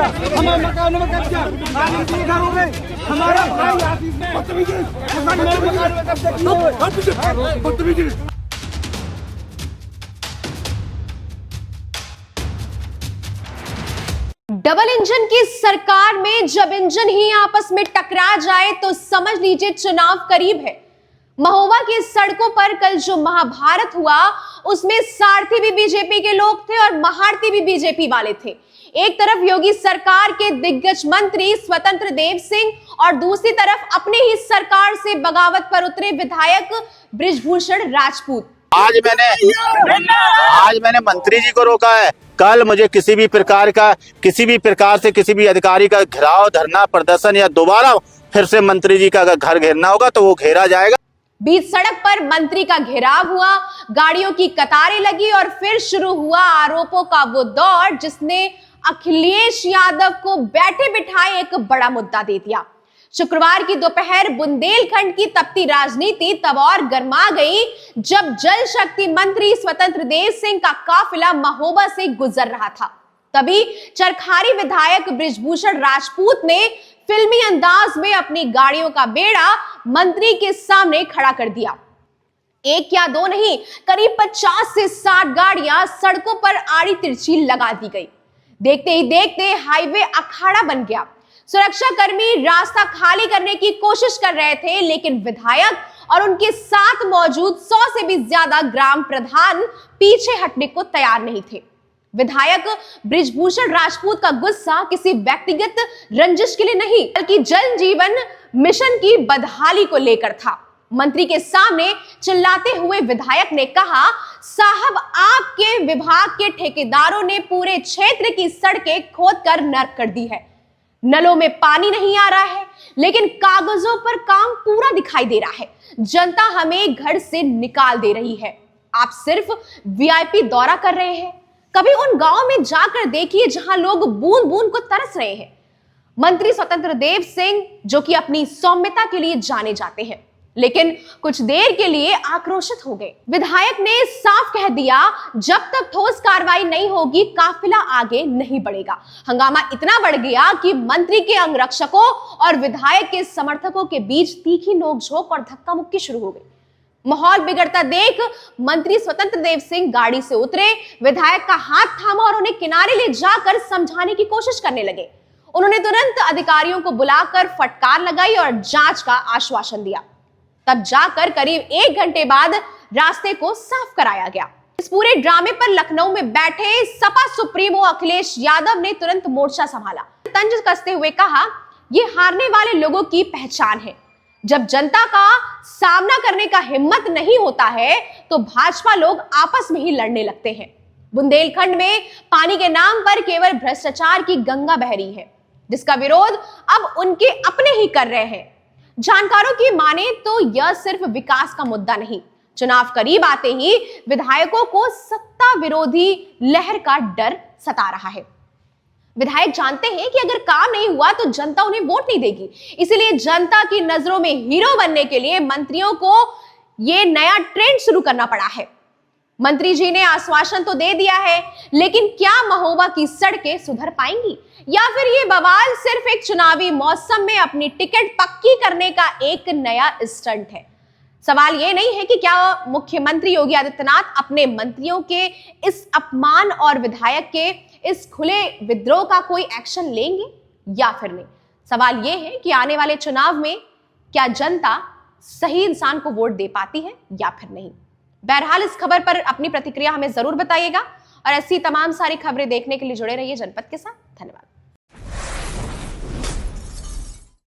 कब्जा, हमारे मकानों में कब्जा, आदित्य घरों में हमारा भाई आदित्य ने मकान में कब्जा किया। डबल इंजन की सरकार में जब इंजन ही आपस में टकरा जाए तो समझ लीजिए चुनाव करीब है। महोबा की सड़कों पर कल जो महाभारत हुआ उसमें सारथी भी बीजेपी के लोग थे और महारथी भी बीजेपी वाले थे। एक तरफ योगी सरकार के दिग्गज मंत्री स्वतंत्र देव सिंह और दूसरी तरफ अपने ही सरकार से बगावत पर उतरे विधायक बृजभूषण राजपूत। आज मैंने मंत्री जी को रोका है। कल मुझे किसी भी प्रकार से किसी भी अधिकारी का घेराव, धरना, प्रदर्शन या दोबारा फिर से मंत्री जी का अगर घर घेरना होगा तो वो घेरा जाएगा। बीच सड़क पर मंत्री का घेराव हुआ, गाड़ियों की कतारें लगी और फिर शुरू हुआ आरोपों का वो दौर जिसने अखिलेश यादव को बैठे बिठाए एक बड़ा मुद्दा दे दिया। शुक्रवार की दोपहर बुंदेलखंड की तपती राजनीति तब और गर्मा गई जब जल शक्ति मंत्री स्वतंत्र देव सिंह का काफिला महोबा से गुजर रहा था। तभी चरखारी विधायक बृजभूषण राजपूत ने फिल्मी अंदाज में अपनी गाड़ियों का बेड़ा मंत्री के सामने खड़ा कर दिया। एक या दो नहीं, करीब 50 से 60 गाड़ियां सड़कों पर आड़ी तिरछी लगा दी गई। देखते ही देखते हाईवे अखाड़ा बन गया। सुरक्षा कर्मी रास्ता खाली करने की कोशिश कर रहे थे, लेकिन विधायक और उनके साथ मौजूद 100 से भी ज्यादा ग्राम प्रधान पीछे हटने को तैयार नहीं थे। विधायक बृजभूषण राजपूत का गुस्सा किसी व्यक्तिगत रंजिश के लिए नहीं, बल्कि जल जीवन मिशन की बदहाली को लेकर था। मंत्री के सामने चिल्लाते हुए विधायक ने कहा, साहब आपके विभाग के ठेकेदारों ने पूरे क्षेत्र की सड़कें खोदकर नर्क कर दी है। नलों में पानी नहीं आ रहा है, लेकिन कागजों पर काम पूरा दिखाई दे रहा है। जनता हमें घर से निकाल दे रही है। आप सिर्फ वीआईपी दौरा कर रहे हैं। कभी उन गांवों में जाकर देखिए जहां लोग बूंद बूंद को तरस रहे हैं। मंत्री स्वतंत्र देव सिंह, जो कि अपनी सौम्यता के लिए जाने जाते हैं, लेकिन कुछ देर के लिए आक्रोशित हो गए। विधायक ने साफ कह दिया, जब तक ठोस कार्रवाई नहीं होगी काफिला आगे नहीं बढ़ेगा। हंगामा इतना बढ़ गया कि मंत्री के अंगरक्षकों और विधायक के समर्थकों के बीच तीखी नोकझोंक और धक्का मुक्की शुरू हो गई। माहौल बिगड़ता देख मंत्री स्वतंत्र देव सिंह गाड़ी से उतरे, विधायक का हाथ थामा और उन्हें किनारे ले जाकर समझाने की कोशिश करने लगे। उन्होंने तुरंत अधिकारियों को बुलाकर फटकार लगाई और जांच का आश्वासन दिया। तब जाकर करीब 1 घंटे बाद रास्ते को साफ कराया गया। इस पूरे ड्रामे पर लखनऊ में बैठे सपा सुप्रीमो अखिलेश यादव ने तुरंत मोर्चा संभाला। तंज कसते हुए कहा, यह हारने वाले लोगों की पहचान है। जब जनता का सामना करने का हिम्मत नहीं होता है तो भाजपा लोग आपस में ही लड़ने लगते हैं। बुंदेलखंड में पानी के नाम पर केवल भ्रष्टाचार की गंगा बह रही है, जिसका विरोध अब उनके अपने ही कर रहे हैं। जानकारों की माने तो यह सिर्फ विकास का मुद्दा नहीं, चुनाव करीब आते ही विधायकों को सत्ता विरोधी लहर का डर सता रहा है। विधायक जानते हैं कि अगर काम नहीं हुआ तो जनता उन्हें वोट नहीं देगी, इसलिए जनता की नजरों में हीरो बनने के लिए मंत्रियों को यह नया ट्रेंड शुरू करना पड़ा है। मंत्री जी ने आश्वासन तो दे दिया है, लेकिन क्या महोबा की सड़कें सुधर पाएंगी या फिर ये बवाल सिर्फ एक चुनावी मौसम में अपनी टिकट पक्की करने का एक नया स्टंट है? सवाल ये नहीं है कि क्या मुख्यमंत्री योगी आदित्यनाथ अपने मंत्रियों के इस अपमान और विधायक के इस खुले विद्रोह का कोई एक्शन लेंगे या फिर नहीं। सवाल ये है कि आने वाले चुनाव में क्या जनता सही इंसान को वोट दे पाती है या फिर नहीं। बहरहाल इस खबर पर अपनी प्रतिक्रिया हमें जरूर बताइएगा और ऐसी तमाम सारी खबरें देखने के लिए जुड़े रहिए जनपद के साथ। धन्यवाद।